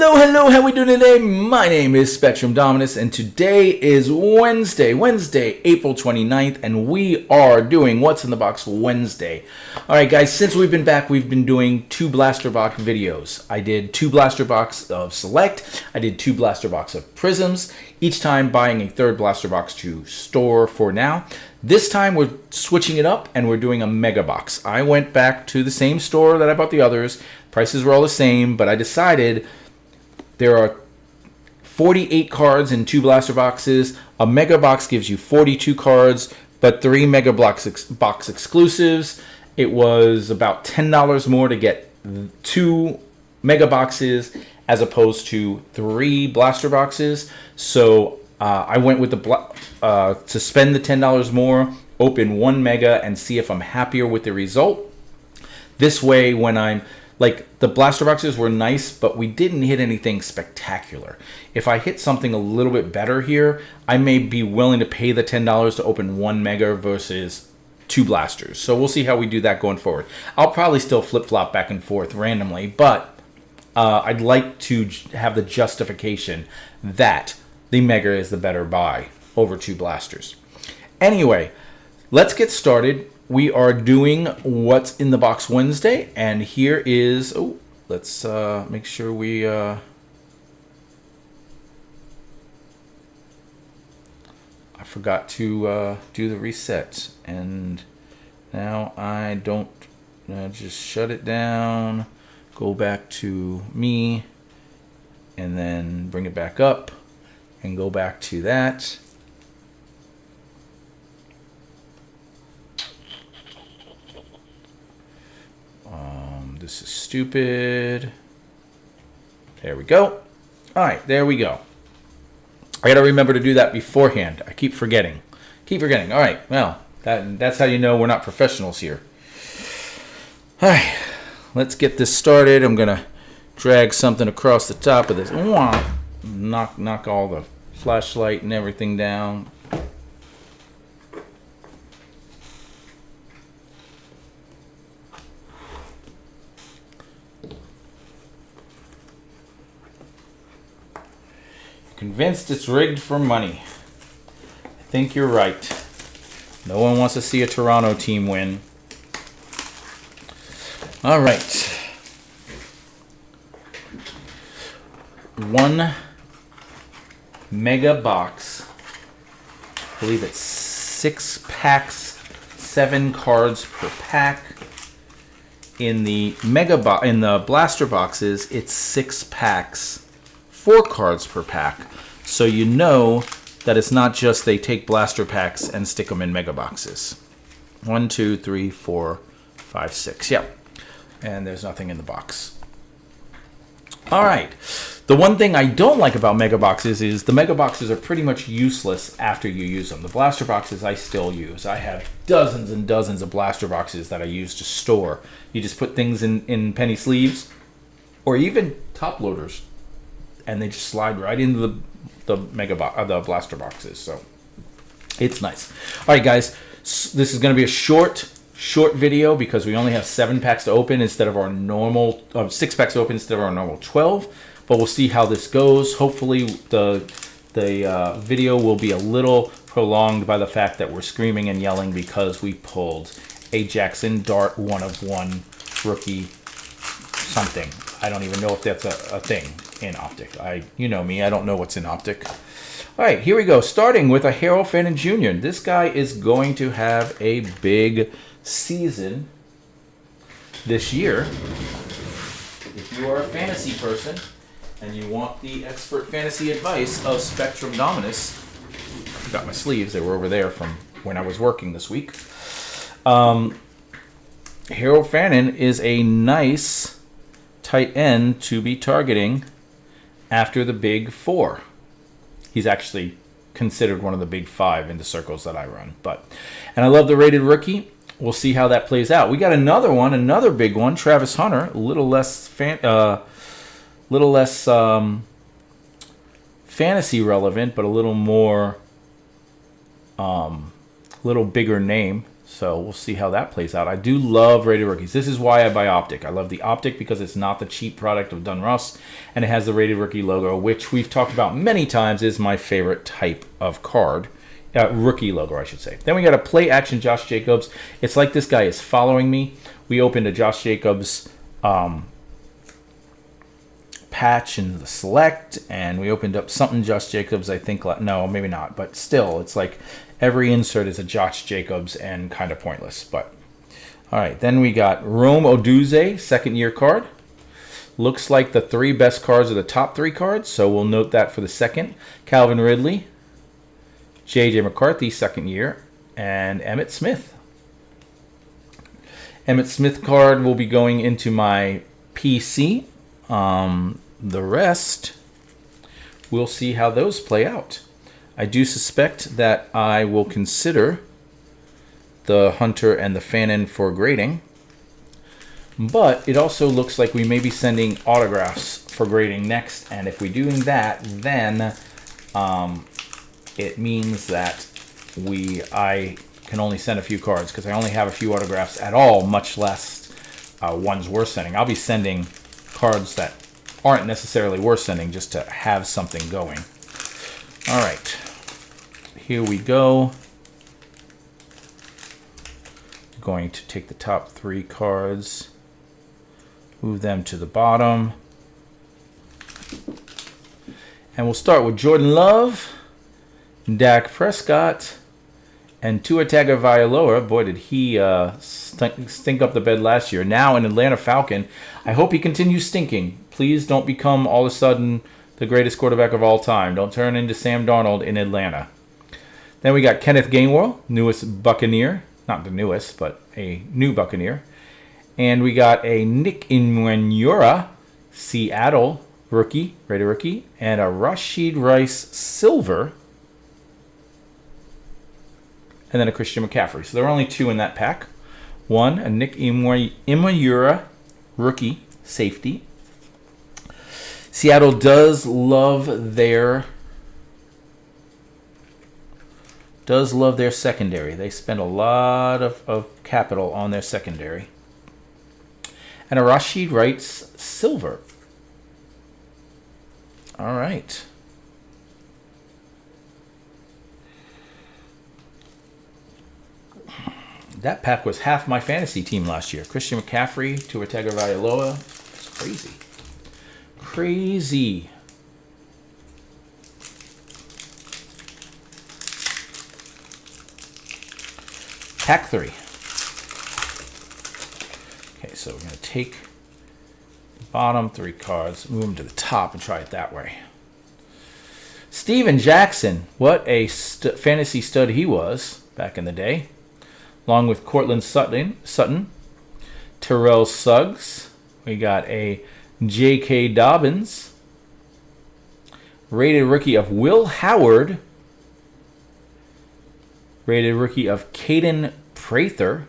Hello, how we doing today? My name is Spectrum Dominus, and today is Wednesday, April 29th, and we are doing What's in the Box Wednesday. Alright guys, since we've been back, we've been doing 2 Blaster Box videos. I did 2 Blaster Box of Select, I did 2 Blaster Box of Prisms, each time buying a 3rd Blaster Box to store for now. This time we're switching it up and we're doing a Mega Box. I went back to the same store that I bought the others. Prices were all the same, but I decided there are 48 cards in 2 Blaster Boxes. A Mega Box gives you 42 cards, but 3 Mega Box exclusives. It was about $10 more to get 2 Mega Boxes as opposed to 3 Blaster Boxes. So I went with to spend the $10 more, open 1 Mega, and see if I'm happier with the result. This way, when I'm like, the Blaster Boxes were nice, but we didn't hit anything spectacular. If I hit something a little bit better here, I may be willing to pay the $10 to open 1 Mega versus 2 Blasters. So we'll see how we do that going forward. I'll probably still flip-flop back and forth randomly, but I'd like to have the justification that the Mega is the better buy over 2 Blasters. Anyway, let's get started. We are doing What's in the Box Wednesday, and here is, let's make sure we, I forgot to do the reset, and now I don't, just shut it down, go back to me, and then bring it back up, and go back to that. This is stupid. There we go. All right, there we go. I gotta remember to do that beforehand. I keep forgetting. All right, well, that's how you know we're not professionals here. All right, let's get this started. I'm gonna drag something across the top of this. Knock all the flashlight and everything down. Convinced it's rigged for money. I think you're right. No one wants to see a Toronto team win. All right. 1 Mega Box. I believe it's 6 packs, 7 cards per pack. In the in the Blaster Boxes, it's 6 packs, 4 cards per pack, so you know that it's not just they take blaster packs and stick them in Mega Boxes. 1, 2, 3, 4, 5, 6. Yep. And there's nothing in the box. All right. The one thing I don't like about Mega Boxes is the Mega Boxes are pretty much useless after you use them. The Blaster Boxes I still use. I have dozens and dozens of Blaster Boxes that I use to store. You just put things in penny sleeves or even top loaders, and they just slide right into the Blaster Boxes. So it's nice. All right, guys, this is going to be a short video because we only have 7 packs to open instead of our normal 6 packs to open instead of our normal 12. But we'll see how this goes. Hopefully, the video will be a little prolonged by the fact that we're screaming and yelling because we pulled a Jackson Dart 1 of 1 rookie something. I don't even know if that's a thing in Optic. You know me, I don't know what's in Optic. All right, here we go. Starting with a Harold Fannin Jr. This guy is going to have a big season this year. If you are a fantasy person and you want the expert fantasy advice of Spectrum Dominus, I forgot my sleeves. They were over there from when I was working this week. Harold Fannin is a nice tight end to be targeting after the big 4. He's actually considered one of the big 5 in the circles that I run. And I love the rated rookie. We'll see how that plays out. We got another one, another big one, Travis Hunter, a little less fantasy relevant, but a little more, little bigger name. So we'll see how that plays out. I do love rated rookies. This is why I buy Optic. I love the Optic because it's not the cheap product of Donruss, and it has the rated rookie logo, which we've talked about many times is my favorite type of card. Rookie logo, I should say. Then we got a play action Josh Jacobs. It's like this guy is following me. We opened a Josh Jacobs patch in the select, and we opened up something Josh Jacobs, I think. No, maybe not, but still, it's like every insert is a Josh Jacobs and kind of pointless. But all right, then we got Rome Odunze, second-year card. Looks like the 3 best cards are the top 3 cards, so we'll note that for the second. Calvin Ridley, J.J. McCarthy, second year, and Emmitt Smith. Emmitt Smith card will be going into my PC. The rest, we'll see how those play out. I do suspect that I will consider the Hunter and the Fannin for grading, but it also looks like we may be sending autographs for grading next, and if we're doing that, then it means that I can only send a few cards because I only have a few autographs at all, much less ones worth sending. I'll be sending cards that aren't necessarily worth sending just to have something going. All right, here we go. Going to take the top 3 cards, move them to the bottom, and we'll start with Jordan Love, Dak Prescott, and Tua Tagovailoa. Boy, did he stink up the bed last year. Now an Atlanta Falcon. I hope he continues stinking. Please don't become all of a sudden the greatest quarterback of all time. Don't turn into Sam Darnold in Atlanta. Then we got Kenneth Gainwell, newest Buccaneer. Not the newest, but a new Buccaneer. And we got a Nick Imwanyura, Seattle rookie, rated rookie, and a Rashid Rice silver. And then a Christian McCaffrey. So there are only 2 in that pack. One, a Nick Imwanyura rookie safety. Seattle does love their secondary. They spend a lot of capital on their secondary. And a Rashid Rice silver. All right. That pack was half my fantasy team last year. Christian McCaffrey, Tua Tagovailoa. It's crazy. Crazy. Pack 3. Okay, so we're going to take the bottom 3 cards, move them to the top, and try it that way. Steven Jackson. What a fantasy stud he was back in the day. Along with Cortland Sutton, Terrell Suggs. We got a J.K. Dobbins. Rated rookie of Will Howard. Rated rookie of Caden Prather.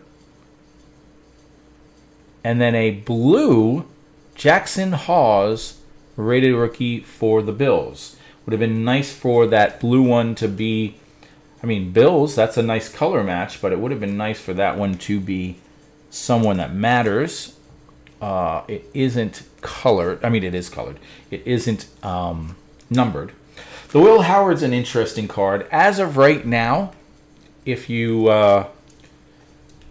And then a blue Jackson Hawes rated rookie for the Bills. Would have been nice for that blue one to be, Bills, that's a nice color match, but it would have been nice for that one to be someone that matters. It isn't colored. It is colored. It isn't numbered. The Will Howard's an interesting card. As of right now, if you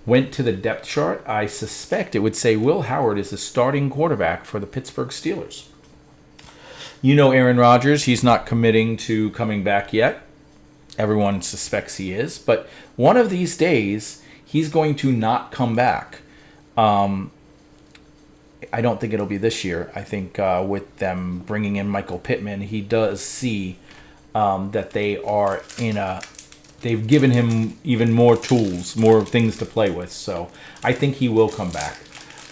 went to the depth chart, I suspect it would say Will Howard is the starting quarterback for the Pittsburgh Steelers. You know Aaron Rodgers, he's not committing to coming back yet. Everyone suspects he is. But one of these days, he's going to not come back. I don't think it'll be this year. I think with them bringing in Michael Pittman, he does see that they are they've given him even more tools, more things to play with. So I think he will come back.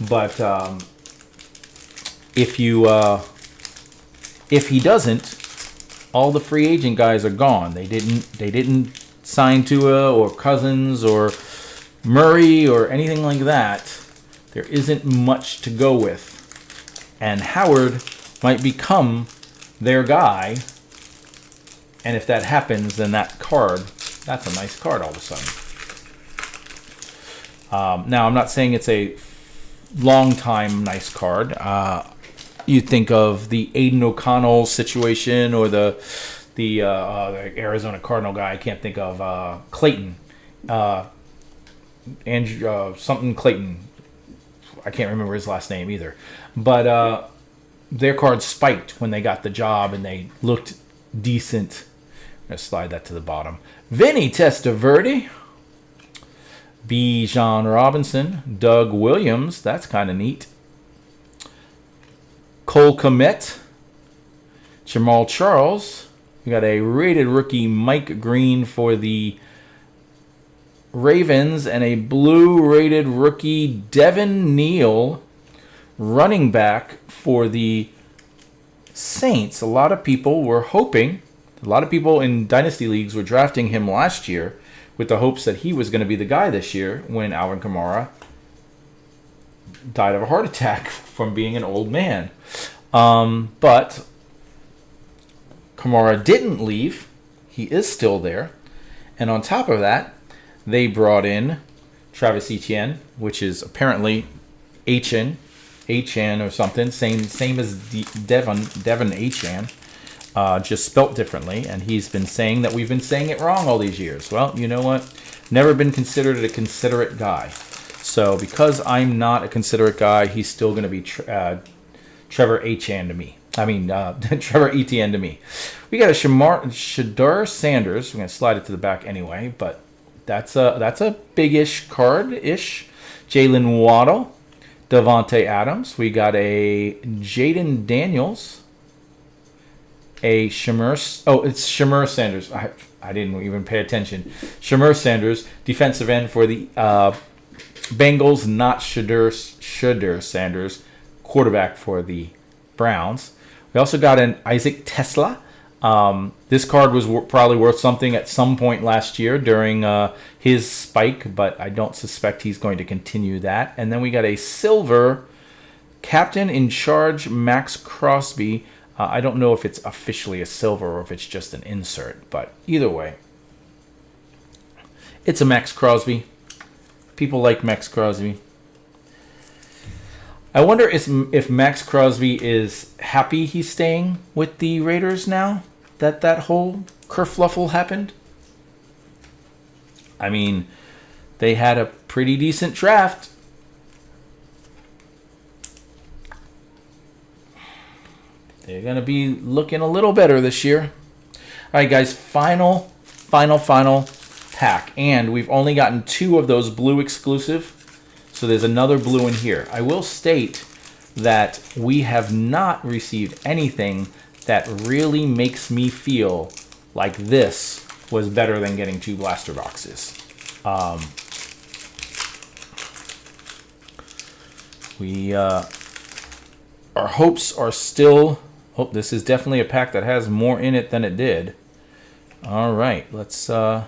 But if he doesn't, all the free agent guys are gone. They didn't sign Tua or Cousins or Murray or anything like that. There isn't much to go with. And Howard might become their guy. And if that happens, then that's a nice card all of a sudden. Now, I'm not saying it's a long time nice card. You think of the Aiden O'Connell situation or the Arizona Cardinal guy. I can't think of Clayton. Andrew something Clayton. I can't remember his last name either. But their cards spiked when they got the job and they looked decent. I'm going to slide that to the bottom. Vinny Testaverde. Bijan Robinson. Doug Williams. That's kind of neat. Cole Kmet. Jamal Charles. We got a rated rookie Mike Green for the Ravens and a blue rated rookie Devin Neal, running back for the Saints. A lot of people were hoping, a lot of people in Dynasty Leagues were drafting him last year with the hopes that he was going to be the guy this year when Alvin Kamara died of a heart attack from being an old man. But Kamara didn't leave. He is still there. And on top of that, they brought in Travis Etienne, which is apparently Hn or something, same as Devon Hn, just spelt differently. And he's been saying that we've been saying it wrong all these years. Well, you know what? Never been considered a considerate guy. So because I'm not a considerate guy, he's still going to be Trevor Hn to me. Trevor Etienne to me. We got a Shadar Sanders. We're going to slide it to the back anyway, but that's a big-ish card-ish. Jalen Waddle, Devontae Adams. We got a Jaden Daniels, a Shamir. Oh, it's Shamir Sanders. I didn't even pay attention. Shamir Sanders, defensive end for the Bengals, not Shadar Sanders, quarterback for the Browns. We also got an Isaac Tesla. This card was probably worth something at some point last year during his spike, but I don't suspect he's going to continue that. And then we got a silver captain in charge, Max Crosby. I don't know if it's officially a silver or if it's just an insert, but either way, it's a Max Crosby. People like Max Crosby. I wonder if Max Crosby is happy he's staying with the Raiders now that whole kerfluffle happened. I mean, they had a pretty decent draft. They're going to be looking a little better this year. All right, guys, final pack. And we've only gotten 2 of those blue exclusive. So there's another blue in here. I will state that we have not received anything that really makes me feel like this was better than getting 2 blaster boxes. Our hopes are still... Oh, this is definitely a pack that has more in it than it did. All right, let's... All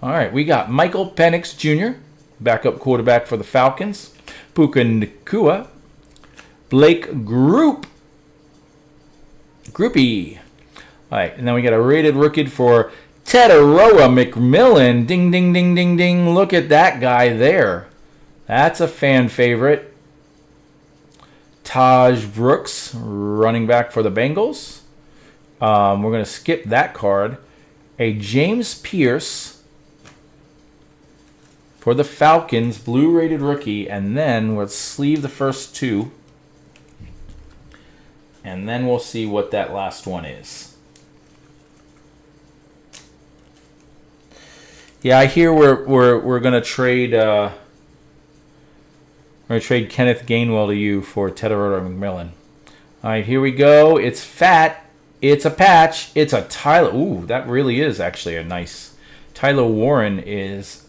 right, we got Michael Penix Jr., backup quarterback for the Falcons. Puka Nacua. Blake Groupie. All right, and then we got a rated rookie for Tedoroa McMillan. Ding, ding, ding, ding, ding. Look at that guy there. That's a fan favorite. Taj Brooks, running back for the Bengals. We're going to skip that card. A James Pierce for the Falcons, blue rated rookie, and then we'll sleeve the first 2. And then we'll see what that last one is. Yeah, I hear we're gonna trade Kenneth Gainwell to you for Tedoroa McMillan. All right, here we go. It's fat. It's a patch. It's a Tyler. Ooh, that really is actually a nice. Tyler Warren is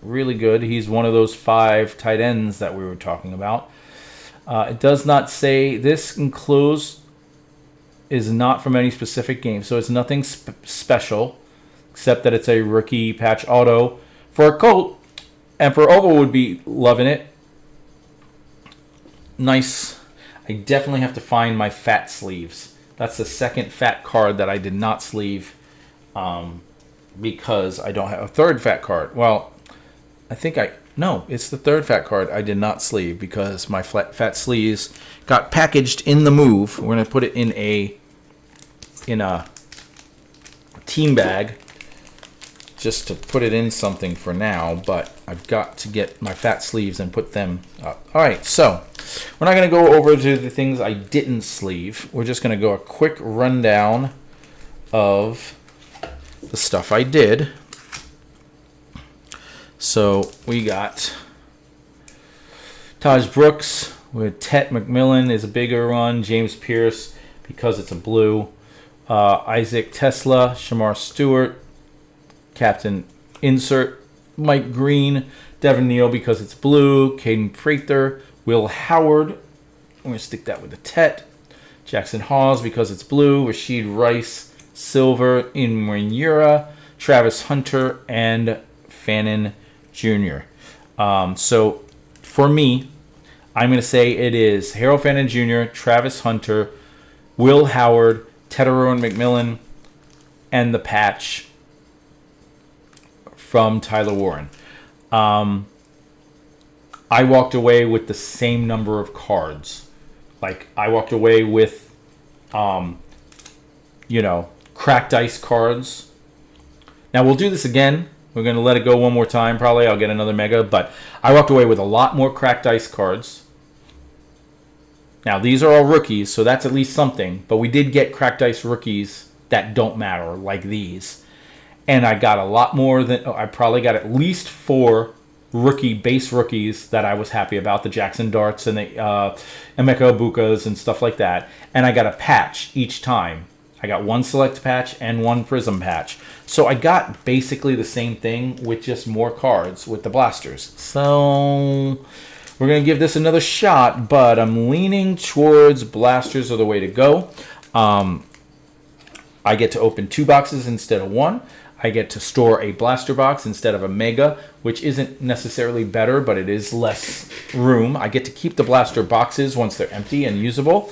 really good. He's one of those 5 tight ends that we were talking about. It does not say this enclosed is not from any specific game, so it's nothing special except that it's a rookie patch auto for a Colt. Emperor Oval would be loving it. Nice. I definitely have to find my fat sleeves That's the second fat card that I did not sleeve because I don't have a third fat card. Well, I think no, it's the third fat card I did not sleeve because my fat sleeves got packaged in the move. We're going to put it in a team bag just to put it in something for now, but I've got to get my fat sleeves and put them up. All right, so we're not going to go over to the things I didn't sleeve. We're just going to go a quick rundown of the stuff I did. So we got Taj Brooks with Tet McMillan is a bigger one. James Pierce because it's a blue. Isaac Tesla, Shamar Stewart, Captain Insert, Mike Green, Devin Neal because it's blue, Caden Prather, Will Howard, I'm going to stick that with the Tet, Jackson Hawes because it's blue, Rashid Rice, silver, Inmuira, Travis Hunter, and Fannin Jr. So for me, I'm going to say it is Harold Fannin Jr., Travis Hunter, Will Howard, Tetero McMillan, and the patch from Tyler Warren. I walked away with the same number of cards. Like, I walked away with, cracked ice cards. Now, we'll do this again. We're going to let it go one more time, probably. I'll get another mega. But I walked away with a lot more cracked ice cards. Now, these are all rookies, so that's at least something. But we did get cracked ice rookies that don't matter, like these. And I got a lot more than... I probably got at least 4 base rookies that I was happy about. The Jackson Darts and the Emeka Ibukas and stuff like that. And I got a patch each time. I got 1 select patch and 1 prism patch. So I got basically the same thing with just more cards with the blasters. So... we're going to give this another shot, but I'm leaning towards blasters are the way to go. I get to open 2 boxes instead of 1. I get to store a blaster box instead of a mega, which isn't necessarily better, but it is less room. I get to keep the blaster boxes once they're empty and usable.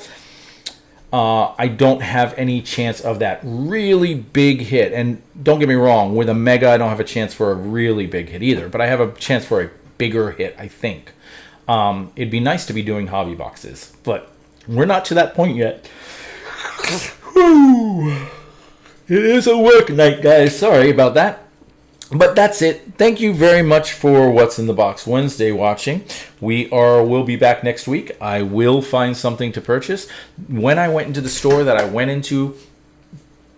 I don't have any chance of that really big hit. And don't get me wrong, with a mega, I don't have a chance for a really big hit either, but I have a chance for a bigger hit, I think. It'd be nice to be doing hobby boxes, but we're not to that point yet. It is a work night, guys. Sorry about that. But that's it. Thank you very much for What's in the Box Wednesday watching. We'll be back next week. I will find something to purchase. When I went into the store that I went into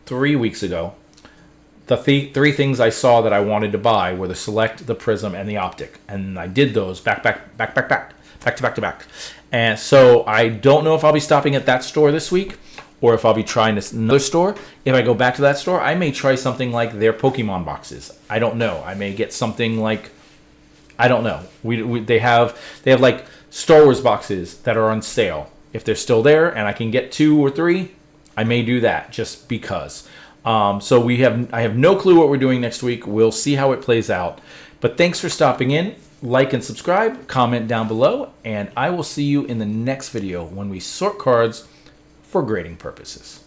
3 weeks ago, the 3 things I saw that I wanted to buy were the Select, the Prism, and the Optic. And I did those back to back. And so I don't know if I'll be stopping at that store this week or if I'll be trying another store. If I go back to that store, I may try something like their Pokemon boxes. I don't know. I may get something like, I don't know. They have like Star Wars boxes that are on sale. If they're still there and I can get 2 or 3, I may do that just because. So I have no clue what we're doing next week. We'll see how it plays out. But thanks for stopping in. Like and subscribe, comment down below, and I will see you in the next video when we sort cards for grading purposes.